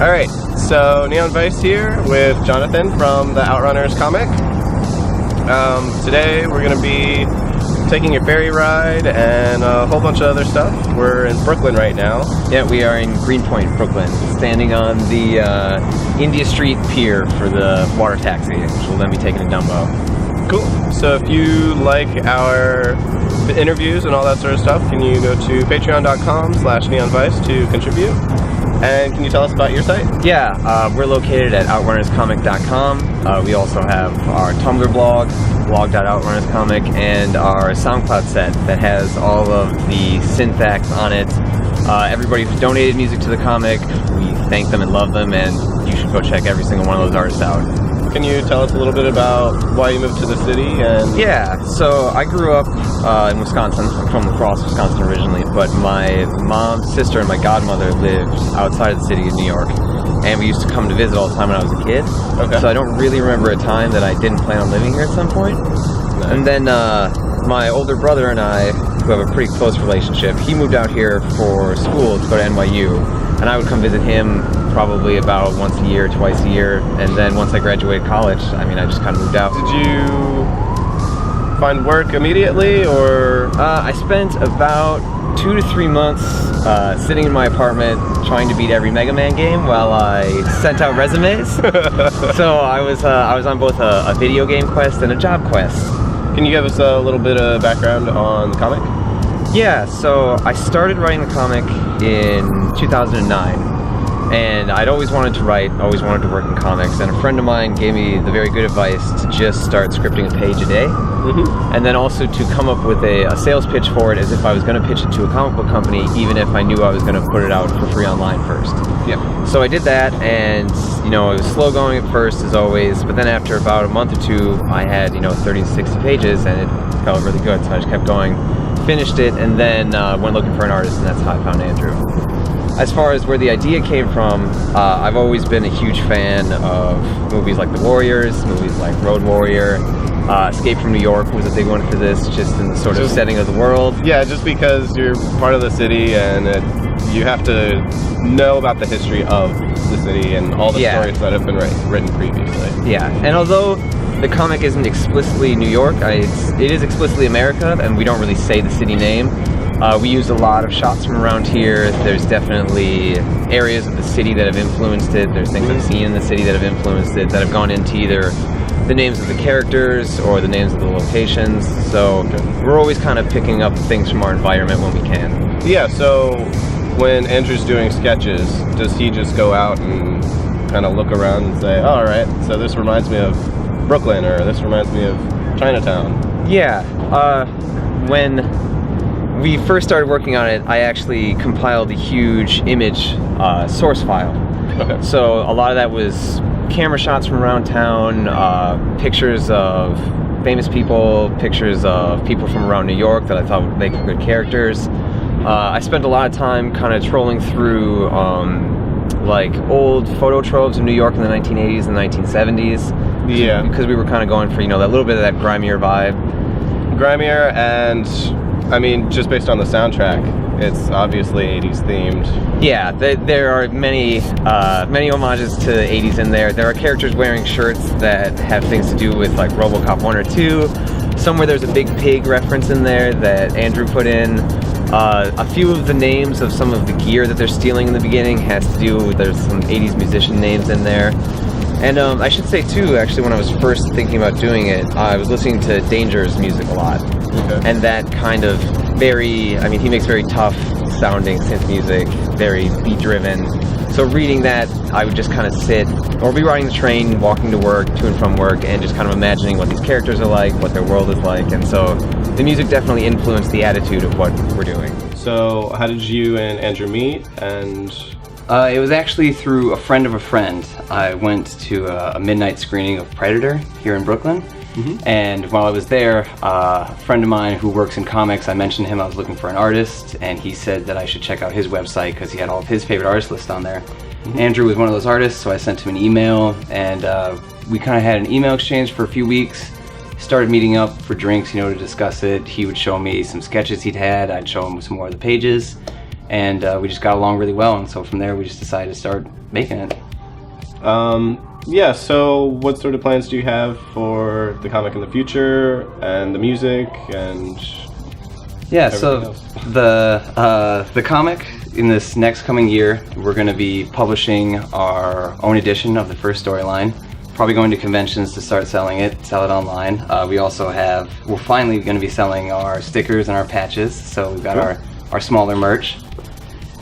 Alright, so Neon Vice here with Jonathan from the Outrunners comic. Today we're going to be taking a ferry ride and a whole bunch of other stuff. We're in Brooklyn right now. Yeah, we are in Greenpoint, Brooklyn, standing on the India Street Pier for the water taxi, which will then be taken to Dumbo. Cool. So if you like our interviews and all that sort of stuff, can you go to patreon.com/neonvice to contribute? And can you tell us about your site? Yeah, we're located at outrunnerscomic.com. We also have our Tumblr blog, blog.outrunnerscomic, and our SoundCloud set that has all of the synth acts on it. Everybody who's donated music to the comic, we thank them and love them, and you should go check every single one of those artists out. Can you tell us a little bit about why you moved to the city? Yeah, so I grew up in Wisconsin. I'm from La Crosse, Wisconsin originally, but my mom's sister and my godmother lived outside of the city of New York, and we used to come to visit all the time when I was a kid. Okay. So I don't really remember a time that I didn't plan on living here at some point. Nice. And then my older brother and I, who have a pretty close relationship, he moved out here for school to go to NYU, and I would come visit him probably about once a year, twice a year, and then once I graduated college, I just kind of moved out. Did you find work immediately, or? I spent about 2 to 3 months sitting in my apartment trying to beat every Mega Man game while I sent out resumes. So I was on both a video game quest and a job quest. Can you give us a little bit of background on the comic? Yeah, so I started writing the comic in 2009. And I'd always wanted to write, always wanted to work in comics, and a friend of mine gave me the very good advice to just start scripting a page a day, and then also to come up with a sales pitch for it as if I was going to pitch it to a comic book company, even if I knew I was going to put it out for free online first. Yeah. So I did that, and it was slow going at first, as always, but then after about a month or two, I had 30 to 60 pages, and it felt really good, so I just kept going, finished it, and then went looking for an artist, and that's how I found Andrew. As far as where the idea came from, I've always been a huge fan of movies like The Warriors, movies like Road Warrior. Escape from New York was a big one for this, just in the sort of setting of the world. Yeah, just because you're part of the city and you have to know about the history of the city and all the stories that have been written previously. Yeah, and although the comic isn't explicitly New York, it is explicitly America, and we don't really say the city name. We use a lot of shots from around here. There's definitely areas of the city that have influenced it. There's things I've seen in the city that have influenced it, that have gone into either the names of the characters or the names of the locations. So we're always kind of picking up things from our environment when we can. Yeah, so when Andrew's doing sketches, does he just go out and kind of look around and say, oh, all right, so this reminds me of Brooklyn, or this reminds me of Chinatown? Yeah, when we first started working on it, I actually compiled a huge image source file. Okay. So a lot of that was camera shots from around town, pictures of famous people, pictures of people from around New York that I thought would make good characters. I spent a lot of time kind of trolling through like old photo troves of New York in the 1980s and 1970s. Yeah. Because we were kind of going for, that little bit of that grimier vibe. Grimier, and just based on the soundtrack, it's obviously 80s themed. Yeah, there are many homages to the 80s in there. There are characters wearing shirts that have things to do with like RoboCop 1 or 2. Somewhere there's a Big Pig reference in there that Andrew put in. A few of the names of some of the gear that they're stealing in the beginning has to do with, there's some 80s musician names in there. And I should say too, actually, when I was first thinking about doing it, I was listening to Danger's music a lot. Okay. And that kind of he makes very tough sounding synth music, very beat driven. So reading that, I would just kind of sit, or be riding the train, walking to work, to and from work, and just kind of imagining what these characters are like, what their world is like. And so the music definitely influenced the attitude of what we're doing. So how did you and Andrew meet? And it was actually through a friend of a friend. I went to a midnight screening of Predator here in Brooklyn. And while I was there, a friend of mine who works in comics, I mentioned him, I was looking for an artist, and he said that I should check out his website because he had all of his favorite artists listed on there. Andrew was one of those artists, so I sent him an email, and we kind of had an email exchange for a few weeks. Started meeting up for drinks, to discuss it. He would show me some sketches he'd had, I'd show him some more of the pages, and we just got along really well, and so from there we just decided to start making it. Yeah, so what sort of plans do you have for the comic in the future, and the music, and Yeah, everything so else? the comic in this next coming year, we're going to be publishing our own edition of the first storyline. Probably going to conventions to start selling it, sell it online. We're finally going to be selling our stickers and our patches, so we've got our smaller merch.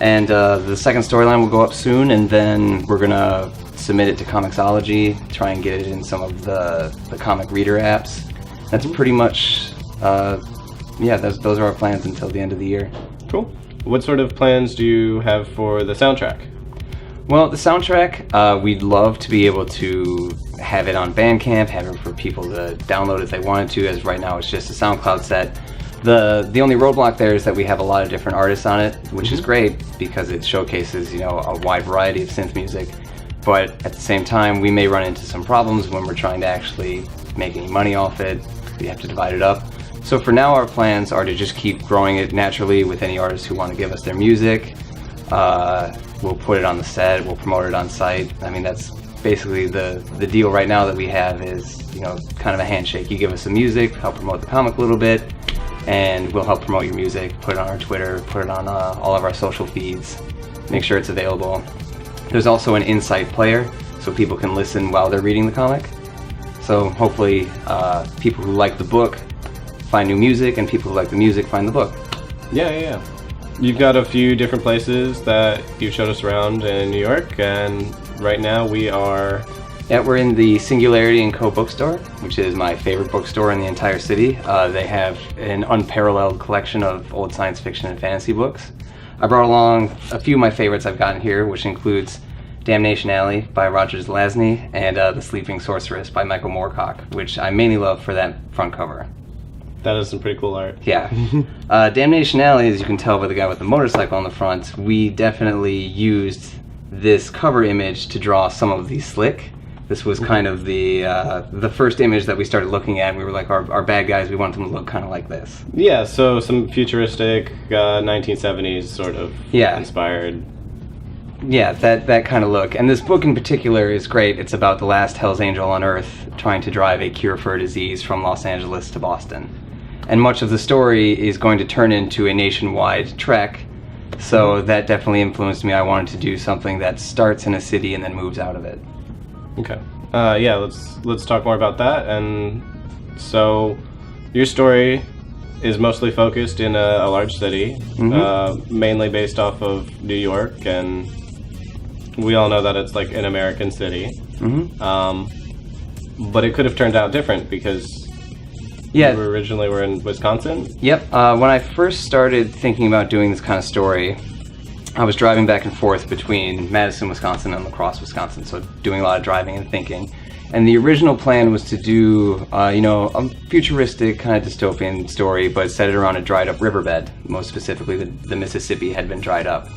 And the second storyline will go up soon, and then we're going to submit it to Comixology, try and get it in some of the comic reader apps. That's pretty much, those are our plans until the end of the year. Cool. What sort of plans do you have for the soundtrack? Well, the soundtrack, we'd love to be able to have it on Bandcamp, have it for people to download if they wanted to, as right now it's just a SoundCloud set. The only roadblock there is that we have a lot of different artists on it, which is great because it showcases, a wide variety of synth music. But at the same time, we may run into some problems when we're trying to actually make any money off it. We have to divide it up. So for now, our plans are to just keep growing it naturally with any artists who want to give us their music. We'll put it on the set, we'll promote it on site. I mean, that's basically the deal right now that we have is, kind of a handshake. You give us some music, help promote the comic a little bit, and we'll help promote your music, put it on our Twitter, put it on all of our social feeds, make sure it's available. There's also an in-site player, so people can listen while they're reading the comic. So hopefully people who like the book find new music, and people who like the music find the book. Yeah. You've got a few different places that you've showed us around in New York, and right now we're in the Singularity & Co. bookstore, which is my favorite bookstore in the entire city. They have an unparalleled collection of old science fiction and fantasy books. I brought along a few of my favorites I've gotten here, which includes Damnation Alley by Roger Zelazny and The Sleeping Sorceress by Michael Moorcock, which I mainly love for that front cover. That is some pretty cool art. Yeah. Damnation Alley, as you can tell by the guy with the motorcycle on the front, we definitely used this cover image to draw some of the slick. This was kind of the first image that we started looking at. We were like, our bad guys, we want them to look kind of like this. Yeah, so some futuristic 1970s sort of inspired. Yeah, that kind of look. And this book in particular is great. It's about the last Hell's Angel on Earth trying to drive a cure for a disease from Los Angeles to Boston. And much of the story is going to turn into a nationwide trek. So that definitely influenced me. I wanted to do something that starts in a city and then moves out of it. Okay. Let's talk more about that. And so your story is mostly focused in a large city, mainly based off of New York, and we all know that it's like an American city. But it could have turned out different because you originally were in Wisconsin? Yep. When I first started thinking about doing this kind of story, I was driving back and forth between Madison, Wisconsin and La Crosse, Wisconsin, so doing a lot of driving and thinking. And the original plan was to do, a futuristic kind of dystopian story, but set it around a dried up riverbed. Most specifically, the Mississippi had been dried up.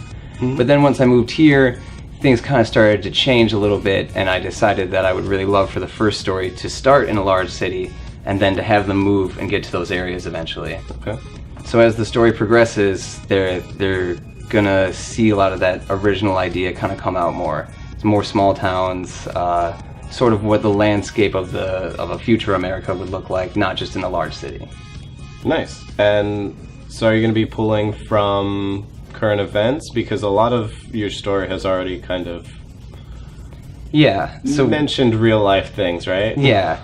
But then once I moved here, things kind of started to change a little bit, and I decided that I would really love for the first story to start in a large city, and then to have them move and get to those areas eventually. Okay. So as the story progresses, they're gonna see a lot of that original idea kind of come out more. It's more small towns, sort of what the landscape of a future America would look like, not just in a large city. Nice. And so are you going to be pulling from current events? Because a lot of your story has already kind of mentioned real life things, right? Yeah.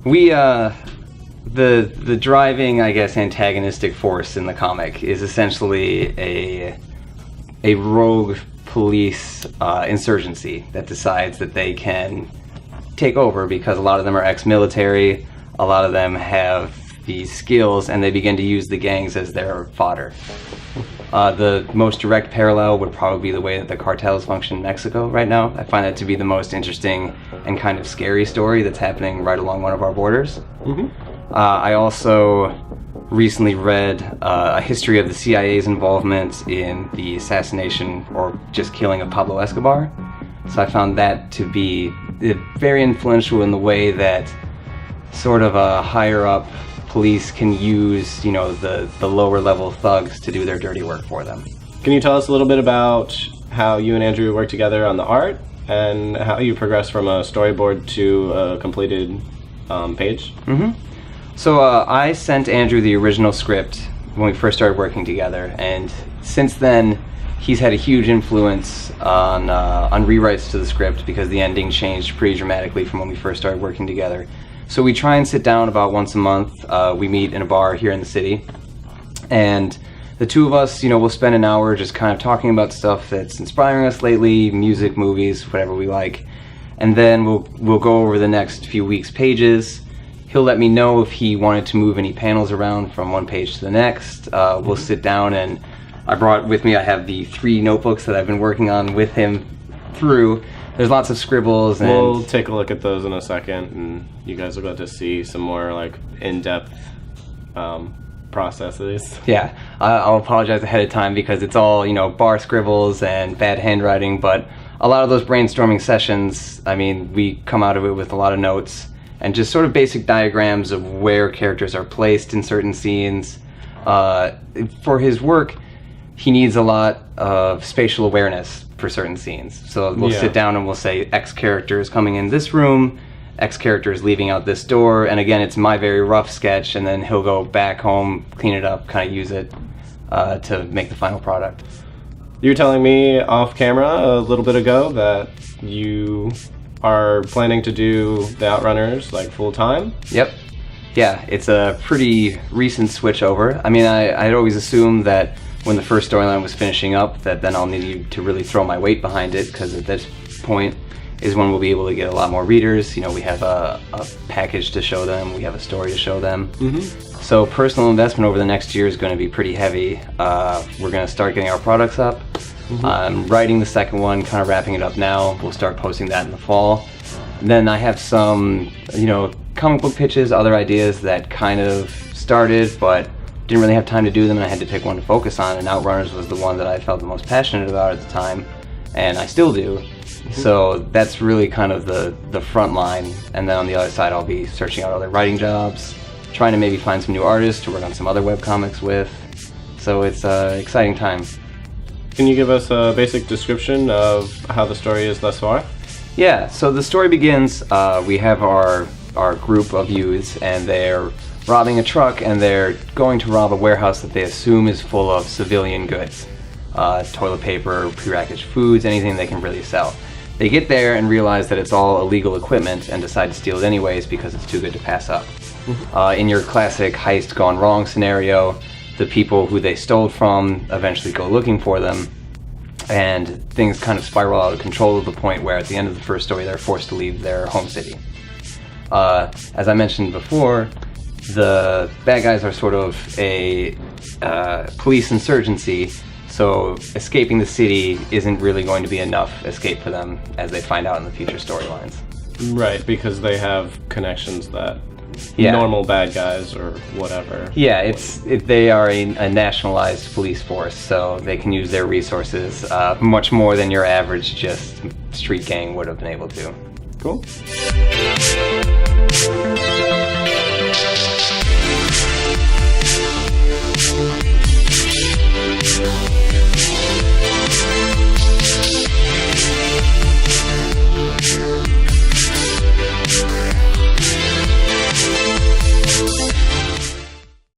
We the driving, I guess, antagonistic force in the comic is essentially a rogue police insurgency that decides that they can take over because a lot of them are ex-military, a lot of them have these skills, and they begin to use the gangs as their fodder. The most direct parallel would probably be the way that the cartels function in Mexico right now. I find that to be the most interesting and kind of scary story that's happening right along one of our borders. I also recently read a history of the CIA's involvement in the assassination or just killing of Pablo Escobar. So I found that to be very influential in the way that sort of a higher up police can use, the lower level thugs to do their dirty work for them. Can you tell us a little bit about how you and Andrew work together on the art and how you progress from a storyboard to a completed page? So I sent Andrew the original script when we first started working together, and since then he's had a huge influence on rewrites to the script because the ending changed pretty dramatically from when we first started working together. So we try and sit down about once a month. We meet in a bar here in the city, and the two of us, we'll spend an hour just kind of talking about stuff that's inspiring us lately, music, movies, whatever we like. And then we'll go over the next few weeks' pages. He'll let me know if he wanted to move any panels around from one page to the next. We'll sit down, and I brought with me, I have the 3 notebooks that I've been working on with him through. There's lots of scribbles. And we'll take a look at those in a second, and you guys will get to see some more like in-depth processes. Yeah, I'll apologize ahead of time because it's all, bar scribbles and bad handwriting, but a lot of those brainstorming sessions, I mean, we come out of it with a lot of notes and just sort of basic diagrams of where characters are placed in certain scenes. For his work, he needs a lot of spatial awareness for certain scenes. So we'll sit down and we'll say X character is coming in this room, X character is leaving out this door, and again, it's my very rough sketch, and then he'll go back home, clean it up, kind of use it to make the final product. You were telling me off camera a little bit ago that you are planning to do the Outrunners like full time? Yep. Yeah, it's a pretty recent switch over. I mean, I'd always assumed that when the first storyline was finishing up that then I'll need to really throw my weight behind it, because at this point is when we'll be able to get a lot more readers. We have a package to show them, we have a story to show them. So personal investment over the next year is going to be pretty heavy. We're going to start getting our products up. I'm writing the second one, kind of wrapping it up now. We'll start posting that in the fall. And then I have some, comic book pitches, other ideas that kind of started, but didn't really have time to do them, and I had to pick one to focus on, and Outrunners was the one that I felt the most passionate about at the time, and I still do. So that's really kind of the front line, and then on the other side I'll be searching out other writing jobs, trying to maybe find some new artists to work on some other webcomics with. So it's an exciting time. Can you give us a basic description of how the story is thus far? Yeah, so the story begins, we have our group of youths, and they're robbing a truck, and they're going to rob a warehouse that they assume is full of civilian goods. Toilet paper, prepackaged foods, anything they can really sell. They get there and realize that it's all illegal equipment and decide to steal it anyways because it's too good to pass up. In your classic heist gone wrong scenario, the people who they stole from eventually go looking for them, and things kind of spiral out of control to the point where at the end of the first story they're forced to leave their home city. As I mentioned before, the bad guys are sort of a police insurgency, so escaping the city isn't really going to be enough escape for them, as they find out in the future storylines. Right, because they have connections that normal bad guys or whatever. Yeah, they are a nationalized police force, so they can use their resources much more than your average just street gang would have been able to. Cool.